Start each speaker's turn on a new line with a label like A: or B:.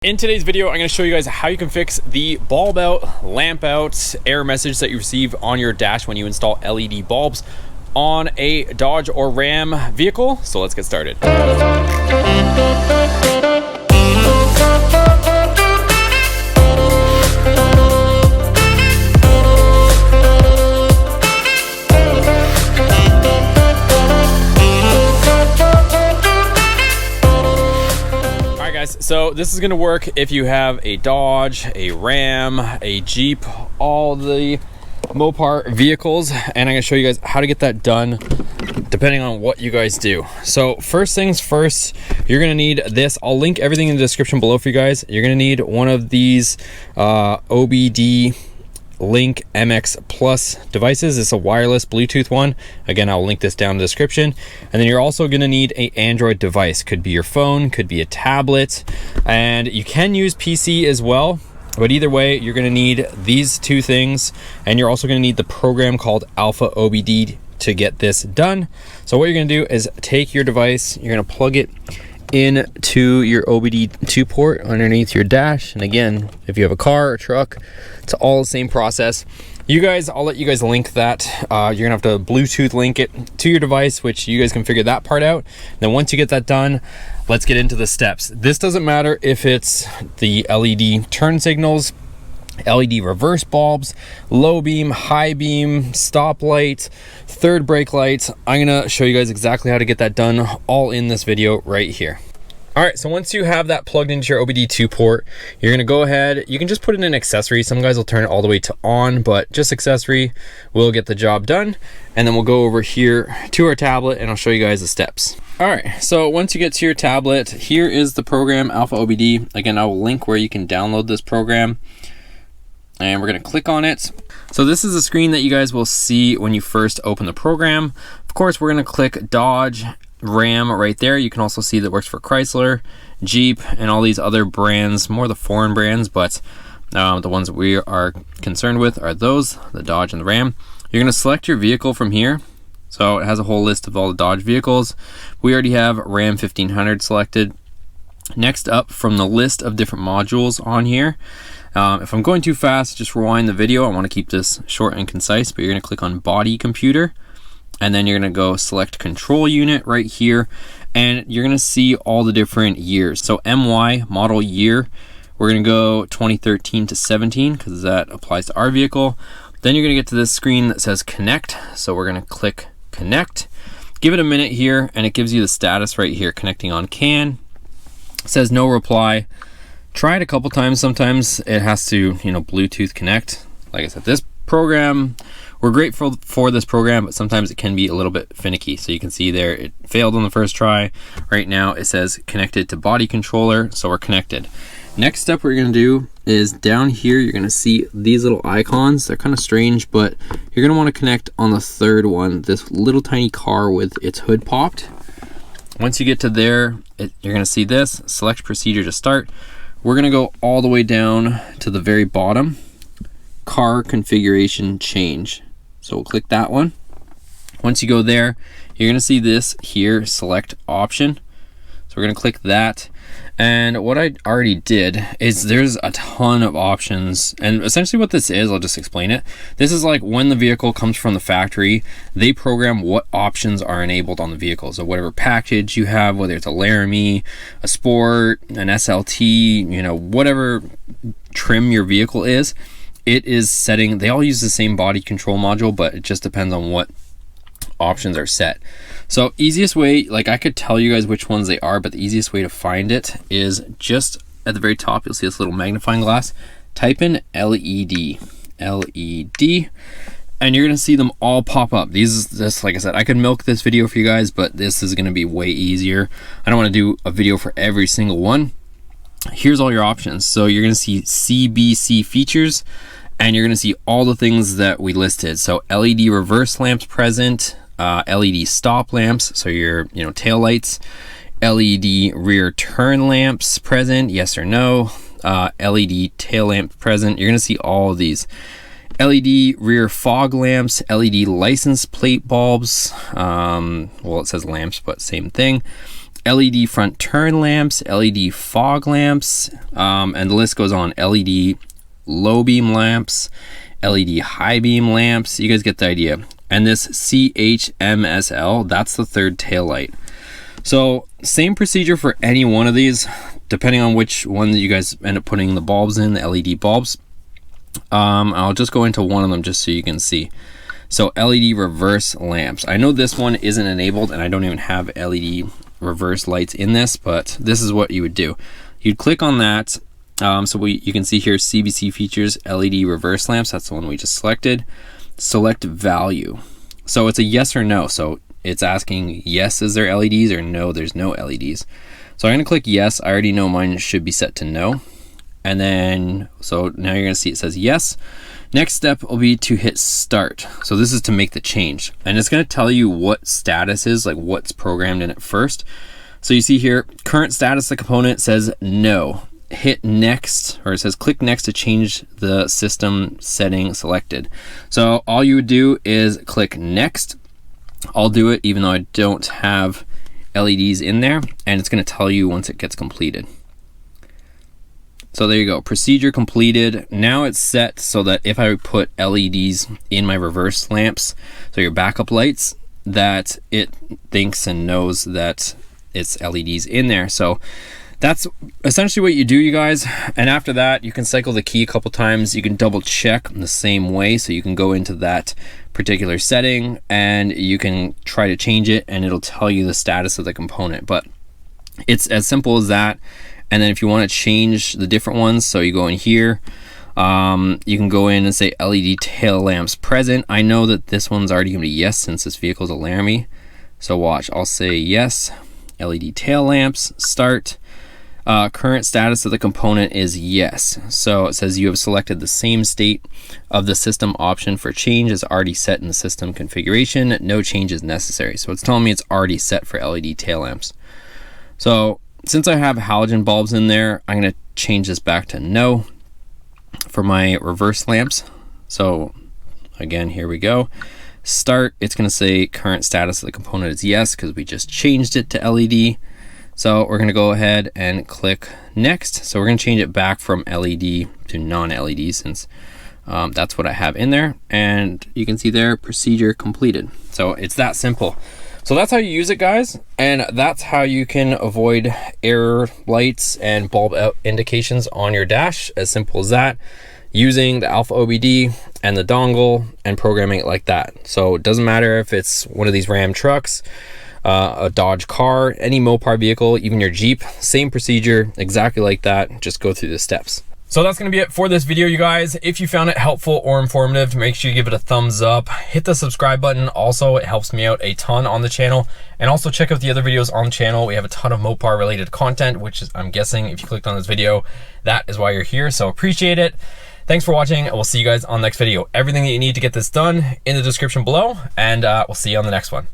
A: In today's video, I'm going to show you guys how you can fix the bulb out, lamp out error message that you receive on your dash when you install LED bulbs on a Dodge or Ram vehicle. So let's get started. So this is going to work if you have a Dodge, a Ram, a Jeep, all the Mopar vehicles, and I'm going to show you guys how to get that done depending on what you guys do. So first things first, you're going to need this. I'll link everything in the description below for you guys. You're going to need one of these OBD Link MX Plus devices. It's a wireless Bluetooth one. Again, I'll link this down in the description. And then you're also going to need an Android device. Could be your phone, could be a tablet, and you can use PC as well. But either way, you're going to need these two things, and you're also going to need the program called AlfaOBD to get this done. So what you're going to do is take your device, you're going to plug it into your OBD2 port underneath your dash, and again, if you have a car or truck, it's all the same process. You guys, I'll let you guys link that. You're gonna have to Bluetooth link it to your device, which you guys can figure that part out. Then once you get that done, let's get into the steps. This doesn't matter if it's the LED turn signals, LED reverse bulbs, low beam, high beam, stoplight, third brake lights. I'm gonna show you guys exactly how to get that done all in this video right here. All right, so once you have that plugged into your OBD2 port, you're gonna go ahead, you can just put in an accessory. Some guys will turn it all the way to on, but just accessory will get the job done. And then we'll go over here to our tablet and I'll show you guys the steps. All right, so once you get to your tablet, here is the program AlfaOBD. Again, I will link where you can download this program. And we're gonna click on it. So this is the screen that you guys will see when you first open the program. Of course, we're gonna click Dodge, Ram right there. You can also see that works for Chrysler, Jeep, and all these other brands, more the foreign brands, but the ones that we are concerned with are those, the Dodge and the Ram. You're gonna select your vehicle from here. So it has a whole list of all the Dodge vehicles. We already have Ram 1500 selected. Next up from the list of different modules on here, if I'm going too fast, just rewind the video. I want to keep this short and concise, but you're going to click on body computer, and then you're going to go select control unit right here, and you're going to see all the different years. So MY, model year, we're going to go 2013 to 17 because that applies to our vehicle. Then you're going to get to this screen that says connect. So we're going to click connect. Give it a minute here, and it gives you the status right here, connecting on CAN. It says no reply. Try it a couple times. Sometimes it has to, Bluetooth connect. Like I said, this program, we're grateful for this program, but sometimes it can be a little bit finicky. So you can see there, it failed on the first try. Right now it says connected to body controller, so we're connected. Next step we're gonna do is down here, you're gonna see these little icons. They're kind of strange, but you're gonna wanna connect on the third one, this little tiny car with its hood popped. Once you get to there, you're gonna see this, select procedure to start. We're gonna go all the way down to the very bottom, car configuration change. So we'll click that one. Once you go there, you're gonna see this here, select option. So we're gonna click that. And what I already did is there's a ton of options, and essentially what this is, I'll just explain it. This is like when the vehicle comes from the factory, they program what options are enabled on the vehicle. So whatever package you have, whether it's a Laramie, a Sport, an SLT, whatever trim your vehicle is, it is setting, they all use the same body control module, but it just depends on what options are set. So easiest way, like I could tell you guys which ones they are, but the easiest way to find it is just at the very top, you'll see this little magnifying glass. Type in LED, and you're gonna see them all pop up. This, like I said, I could milk this video for you guys, but this is gonna be way easier. I don't wanna do a video for every single one. Here's all your options. So you're gonna see CBC features, and you're gonna see all the things that we listed. So LED reverse lamps present, LED stop lamps, so your tail lights, LED rear turn lamps present, yes or no, LED tail lamp present. You're gonna see all of these. LED rear fog lamps, LED license plate bulbs, well it says lamps but same thing, LED front turn lamps, LED fog lamps, and the list goes on. LED low beam lamps, LED high beam lamps. You guys get the idea. And this CHMSL, that's the third tail light. So same procedure for any one of these, depending on which one that you guys end up putting the bulbs in, the LED bulbs. I'll just go into one of them just so you can see. So LED reverse lamps. I know this one isn't enabled and I don't even have LED reverse lights in this, but this is what you would do. You'd click on that. You can see here CBC features LED reverse lamps. That's the one we just selected. Select value. So it's a yes or no. So it's asking yes, is there LEDs, or no, there's no LEDs. So I'm going to click yes. I already know mine should be set to no. And then, so now you're going to see it says yes. Next step will be to hit start. So this is to make the change. And it's going to tell you what status is, like what's programmed in it first. So you see here, current status of the component says no. Hit next, or it says click next to change the system setting selected. So all you would do is click next. I'll do it even though I don't have LEDs in there, and it's going to tell you once it gets completed. So there you go, procedure completed. Now it's set so that if I put LEDs in my reverse lamps, so your backup lights, that it thinks and knows that it's LEDs in there. So that's essentially what you do, you guys. And after that, you can cycle the key a couple times. You can double check in the same way. So you can go into that particular setting and you can try to change it and it'll tell you the status of the component. But it's as simple as that. And then if you want to change the different ones, so you go in here, you can go in and say LED tail lamps present. I know that this one's already going to be yes since this vehicle is a Laramie. So watch, I'll say yes, LED tail lamps, start. Current status of the component is yes. So it says you have selected the same state of the system option for change is already set in the system configuration. No change is necessary. So it's telling me it's already set for LED tail lamps. So since I have halogen bulbs in there, I'm going to change this back to no for my reverse lamps. So again, here we go. Start, it's going to say current status of the component is yes because we just changed it to LED. So we're going to go ahead and click next. So we're going to change it back from LED to non-LED since that's what I have in there. And you can see there, procedure completed. So it's that simple. So that's how you use it, guys. And that's how you can avoid error lights and bulb out indications on your dash. As simple as that, using the AlfaOBD and the dongle and programming it like that. So it doesn't matter if it's one of these Ram trucks, a Dodge car, any Mopar vehicle, even your Jeep, same procedure, exactly like that. Just go through the steps. So that's going to be it for this video, you guys. If you found it helpful or informative, make sure you give it a thumbs up. Hit the subscribe button. Also, it helps me out a ton on the channel. And also check out the other videos on the channel. We have a ton of Mopar related content, which is, I'm guessing if you clicked on this video, that is why you're here. So appreciate it. Thanks for watching. We'll see you guys on the next video. Everything that you need to get this done in the description below, and we'll see you on the next one.